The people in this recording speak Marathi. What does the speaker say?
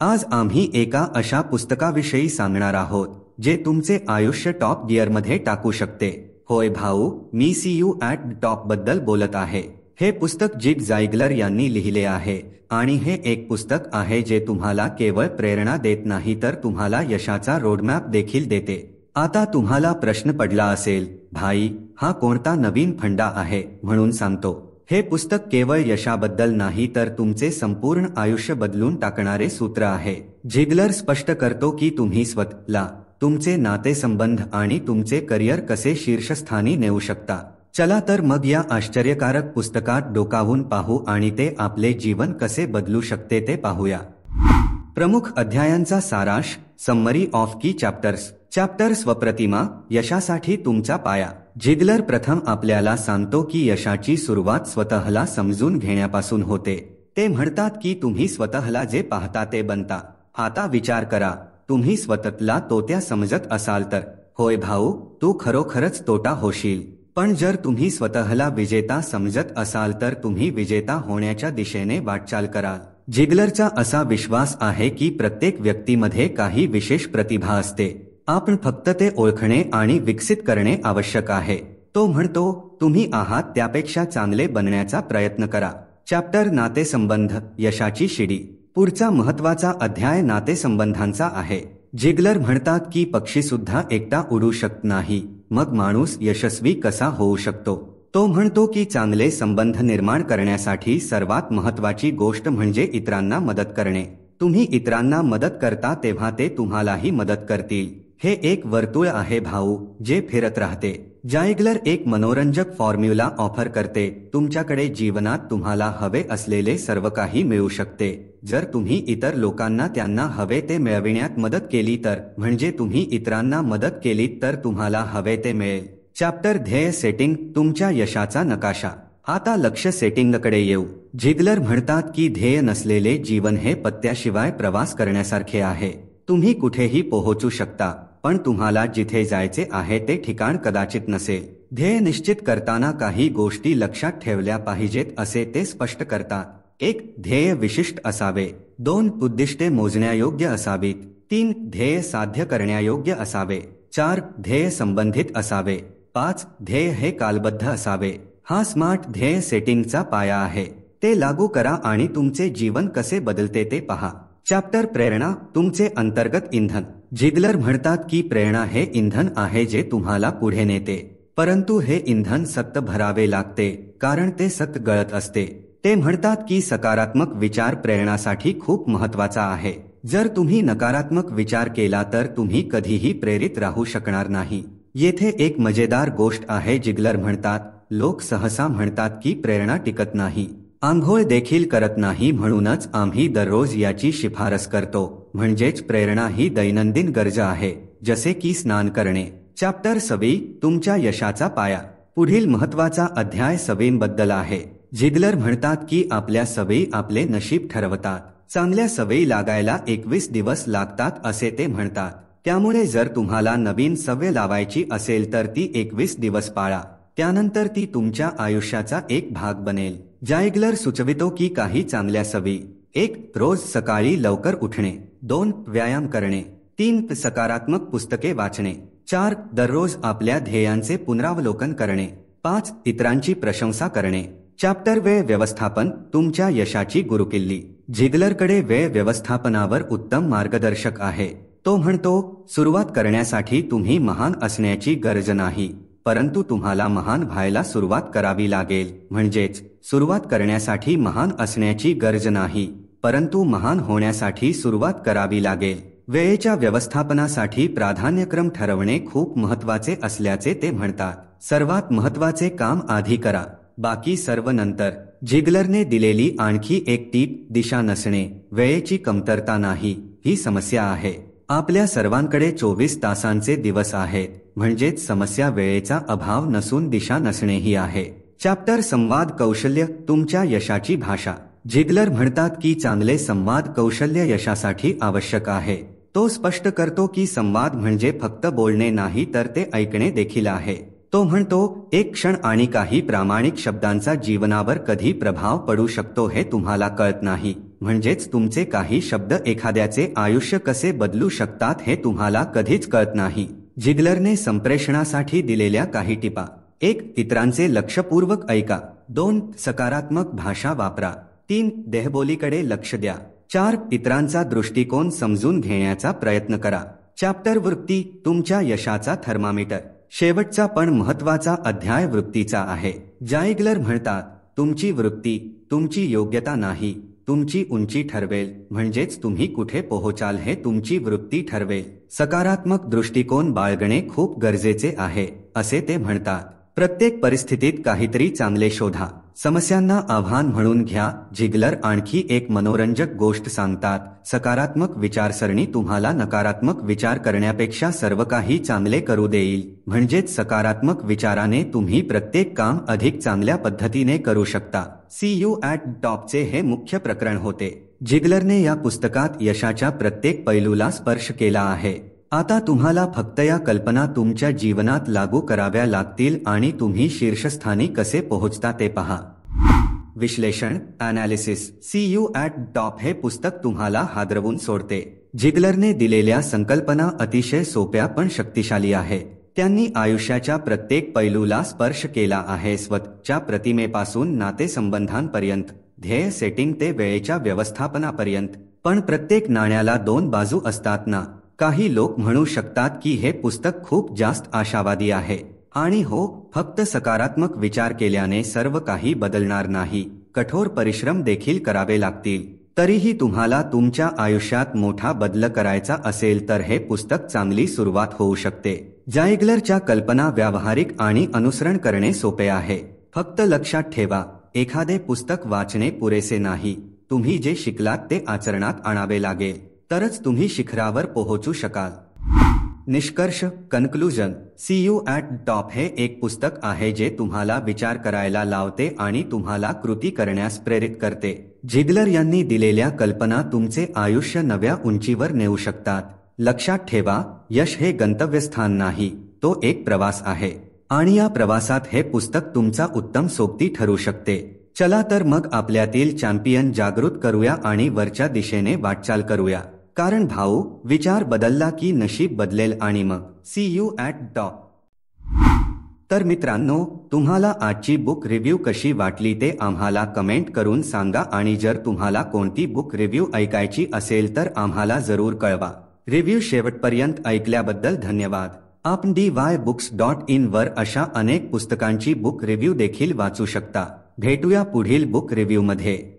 आज आम्ही एका अशा पुस्तकाविषयी सांगणार आहोत जे तुमचे आयुष्य टॉप गिअरमध्ये टाकू शकते. होय भाऊ, मी सी यू ॲट टॉप बद्दल बोलत आहे. हे पुस्तक झिग झायग्लर यांनी लिहिले आहे आणि हे एक पुस्तक आहे जे तुम्हाला केवळ प्रेरणा देत नाही तर तुम्हाला यशाचा रोडमॅप देखील देते. आता तुम्हाला प्रश्न पडला असेल, भाई हा कोणता नवीन फंडा आहे? म्हणून सांगतो, हे पुस्तक केवळ यशाबद्दल नाही तर तुमचे संपूर्ण आयुष्य बदलून टाकणारे सूत्र आहे. झिगलर स्पष्ट करतो की तुम्ही स्वतःला, तुमचे नातेसंबंध आणि तुमचे करिअर कसे शीर्षस्थानी नेऊ शकता. चला तर मग या आश्चर्यकारक पुस्तकात डोकावून पाहू आणि ते आपले जीवन कसे बदलू शकते ते पाहूया. प्रमुख अध्यायांचा सारांश, समरी ऑफ की चॅप्टर्स. चॅप्टर स्वप्रतिमा, यशासाठी तुमचा पाया. झिगलर प्रथम आपल्याला सांगतो की यशाची सुरुवात स्वतःला समजून घेण्यापासून होते. ते म्हणतात की तुम्ही स्वतःला जे पाहता ते बनता. आता विचार करा, तुम्ही स्वतःला तोट्या समजत असाल तर होय भाऊ, तू खरोखरच तोटा होशील. पण जर तुम्ही स्वतःला विजेता समजत असाल तर तुम्ही विजेता होण्याच्या दिशेने वाटचाल कराल. झिगलरचा असा विश्वास आहे की प्रत्येक व्यक्तीमध्ये काही विशेष प्रतिभा असते. आपण फक्त ते ओळखणे आणि विकसित करणे आवश्यक आहे. तो म्हणतो, तुम्ही आहात त्यापेक्षा चांगले बनण्याचा प्रयत्न करा. चॅप्टर नातेसंबंध, यशाची शिडी. पुढचा महत्त्वाचा अध्याय नातेसंबंधांचा आहे. झिगलर म्हणतात की पक्षी सुद्धा एकटा उडू शकत नाही, मग माणूस यशस्वी कसा होऊ शकतो? तो म्हणतो की चांगले संबंध निर्माण करण्यासाठी सर्वात महत्त्वाची गोष्ट म्हणजे इतरांना मदत करणे. तुम्ही इतरांना मदत करता तेव्हा ते तुम्हालाही मदत करतील. हे एक वर्तुळ आहे भाऊ, जे फिरत राहते. झायग्लर एक मनोरंजक फॉर्म्युला ऑफर करते. तुमच्याकडे जीवनात तुम्हाला हवे असलेले सर्व काही मिळू शकते जर तुम्ही इतर लोकांना त्यांना हवे ते मिळविण्यात मदत केली तर, म्हणजे तुम्ही इतरांना मदत केलीत तर तुम्हाला हवे ते मिळेल. चॅप्टर ध्येय सेटिंग, तुमच्या यशाचा नकाशा. आता लक्ष्य सेटिंगकडे येऊ. झिगलर म्हणतात की ध्येय नसलेले जीवन हे पत्त्याशिवाय प्रवास करण्यासारखे आहे. तुम्ही कुठेही पोहोचू शकता, पण तुम्हाला जिथे जायचे आहे ते ठिकाण कदाचित नसेल. ध्येय निश्चित करताना काही गोष्टी लक्षात ठेवल्या पाहिजेत असे ते स्पष्ट करतात. 1. ध्येय विशिष्ट असावे. 2. उद्दिष्टे मोजण्यायोग्य असावीत. 3. ध्येय साध्य करण्यायोग्य असावे. 4. ध्येय संबंधित असावे. 5. ध्येय हे कालबद्ध असावे. हा स्मार्ट ध्येय सेटिंगचा पाया आहे. ते लागू करा आणि तुमचे जीवन कसे बदलते ते पहा. चॅप्टर प्रेरणा, तुमचे अंतर्गत इंधन. झिगलर म्हणतात की प्रेरणा हे इंधन आहे जे तुम्हाला पुढे नेते, परंतु हे इंधन सतत भरावे लागते कारण ते सतत गळत असते. ते म्हणतात की सकारात्मक विचार प्रेरणासाठी खूप महत्त्वाचा आहे. जर तुम्ही नकारात्मक विचार केला तर तुम्ही कधीही प्रेरित राहू शकणार नाही. येथे एक मजेदार गोष्ट आहे. झिगलर म्हणतात, लोक सहसा म्हणतात की प्रेरणा टिकत नाही, आंघोळ देखील करत नाही, म्हणूनच आम्ही दररोज याची शिफारस करतो. म्हणजेच प्रेरणा ही दैनंदिन गरज आहे, जसे की स्नान करणे. चॅप्टर सवयी, तुमच्या यशाचा पाया. पुढील महत्त्वाचा अध्याय सवयींबद्दल आहे. झिगलर म्हणतात की आपल्या सवयी आपले नशीब ठरवतात. चांगल्या सवयी लागायला 21 दिवस लागतात असे ते म्हणतात. त्यामुळे जर तुम्हाला नवीन सवय लावायची असेल तर ती 21 दिवस पाळा. त्यानंतर ती तुमच्या आयुष्याचा एक भाग बनेल. झायग्लर सुचवितो की काही चांगल्या सवयी. 1. रोज सकाळी लवकर उठणे. 2. व्यायाम करणे. 3. सकारात्मक पुस्तके वाचणे. 4. दररोज आपल्या ध्येयांचे पुनरावलोकन करणे. 5. इतरांची प्रशंसा करणे. चॅप्टर वेळ व्यवस्थापन, तुमच्या यशाची गुरुकिल्ली. झिगलरकडे वेळ व्यवस्थापनावर उत्तम मार्गदर्शक आहे. तो म्हणतो, सुरुवात करण्यासाठी तुम्ही महान असण्याची गरज नाही, परंतु तुम्हाला महान व्हायला सुरुवात करावी लागेल. म्हणजेच सुरुवात करण्यासाठी महान असण्याची गरज नाही, परंतु महान होण्यासाठी सुरुवात करावी लागेल. वेळेच्या व्यवस्थापनासाठी प्राधान्यक्रम ठरवणे खूप महत्त्वाचे असल्याचे ते म्हणतात. सर्वात महत्त्वाचे काम आधी करा, बाकी सर्व नंतर. झिगलरने दिलेली आणखी एक टीप, दिशा नसणे. वेळेची कमतरता नाही, ही समस्या आहे. आपल्या सर्वांकडे 24 तासांचे दिवस आहेत, म्हणजेच समस्या वेळेचा अभाव नसून दिशा नसणेही आहे. चॅप्टर संवाद कौशल्य, तुमच्या यशाची भाषा. झिगलर म्हणतात की चांगले संवाद कौशल्य यशासाठी आवश्यक आहे. तो स्पष्ट करतो की संवाद म्हणजे फक्त बोलणे नाही तर ते ऐकणे देखील आहे. तो म्हणतो, एक क्षण आणि काही प्रामाणिक शब्दांचा जीवनावर कधी प्रभाव पडू शकतो हे तुम्हाला कळत नाही. म्हणजेच तुमचे काही शब्द एखाद्याचे आयुष्य कसे बदलू शकतात हे तुम्हाला कधीच कळत नाही. जिग्लरने संप्रेषणासाठी दिलेल्या काही टिपा: 1. इतरांचे लक्षपूर्वक ऐका. 2. सकारात्मक भाषा वापरा. 3. देहबोलीकडे लक्ष द्या. 4. इतरांचा दृष्टिकोन समजून घेण्याचा प्रयत्न करा. चॅप्टर वृत्ती, तुमच्या यशाचा थर्मामीटर. शेवटचा पण महत्वाचा अध्याय वृत्तीचा आहे. जाइग्लर म्हणतात, तुमची वृत्ती तुमची योग्यता नाही, तुमची उंची ठरवेल. म्हणजेच तुम्ही कुठे पोहोचाल हे तुमची वृत्ती ठरवेल. सकारात्मक दृष्टिकोन बाळगणे खूप गरजेचे आहे, असे ते म्हणतात. प्रत्येक परिस्थितीत काहीतरी चांगले शोधा. समस्यांना आव्हान म्हणून घ्या. जिग्लर आणखी एक मनोरंजक गोष्ट सांगतात. सकारात्मक विचारसरणी तुम्हाला नकारात्मक विचार करण्यापेक्षा सर्व काही चांगले करू देईल. म्हणजेच सकारात्मक विचाराने तुम्ही प्रत्येक काम अधिक चांगल्या पद्धतीने करू शकता. CU at टॉपचे हे मुख्य प्रकरण होते. जिग्लरने या पुस्तकात यशाच्या प्रत्येक पैलूला स्पर्श केला आहे. आता तुम्हाला फक्त या कल्पना तुमच्या जीवनात लागू कराव्या लागतील आणि तुम्ही शीर्षस्थानी कसे पोहोचता ते पहा. विश्लेषण, ॲनालिसिस. CU at टॉप हे पुस्तक तुम्हाला हादरवून सोडते. जिग्लरने दिलेल्या संकल्पना अतिशय सोप्या पण शक्तिशाली आहेत. त्यांनी आयुष्याच्या प्रत्येक पैलूला स्पर्श केला आहे. स्वतःच्या प्रतिमेपासून नातेसंबंधांपर्यंत, ध्येय सेटिंग ते वेळेच्या व्यवस्थापनापर्यंत. पण प्रत्येक नाण्याला दोन बाजू असतात ना. काही लोक म्हणू शकतात की हे पुस्तक खूप जास्त आशावादी आहे. आणि हो, फक्त सकारात्मक विचार केल्याने सर्व काही बदलणार नाही. कठोर परिश्रम देखील करावे लागतील. तरीही तुम्हाला तुमच्या आयुष्यात मोठा बदल करायचा असेल तर हे पुस्तक चांगली सुरुवात होऊ शकते. जाइग्लरच्या कल्पना व्यावहारिक आणि अनुसरण करणे सोपे आहे. फक्त लक्षात ठेवा, एखादे पुस्तक वाचणे पुरेसे नाही. तुम्ही जे शिकलात ते आचरणात आणावे लागेल, तरच तुम्ही शिखरावर पोहोचू शकाल. निष्कर्ष, कन्क्लुजन. CU at टॉप हे एक पुस्तक आहे जे तुम्हाला विचार करायला लावते आणि तुम्हाला कृती करण्यास प्रेरित करते. जिग्लर यांनी दिलेल्या कल्पना तुमचे आयुष्य नव्या उंचीवर नेऊ शकतात. लक्षात ठेवा, यश हे गंतव्यस्थान नाही, तो एक प्रवास आहे. आणि या प्रवासात हे पुस्तक तुमचा उत्तम सोबती ठरू शकते. चला तर मग आपल्यातील चॅम्पियन जागृत करूया आणि वरच्या दिशेने वाटचाल करूया. कारण भाऊ, विचार बदलला की नशीब बदलेल. आणि मग CU at टॉप. तर मित्रांनो, तुम्हाला आजची बुक रिव्ह्यू कशी वाटली ते आम्हाला कमेंट करून सांगा. आणि जर तुम्हाला कोणती बुक रिव्ह्यू ऐकायची असेल तर आम्हाला जरूर कळवा. रिव्ह्यू शेवटपर्यंत ऐकल्याबद्दल धन्यवाद. आपण dybooks.in वर अशा अनेक पुस्तकांची बुक रिव्ह्यू देखील वाचू शकता. भेटूया पुढील बुक रिव्ह्यूमध्ये.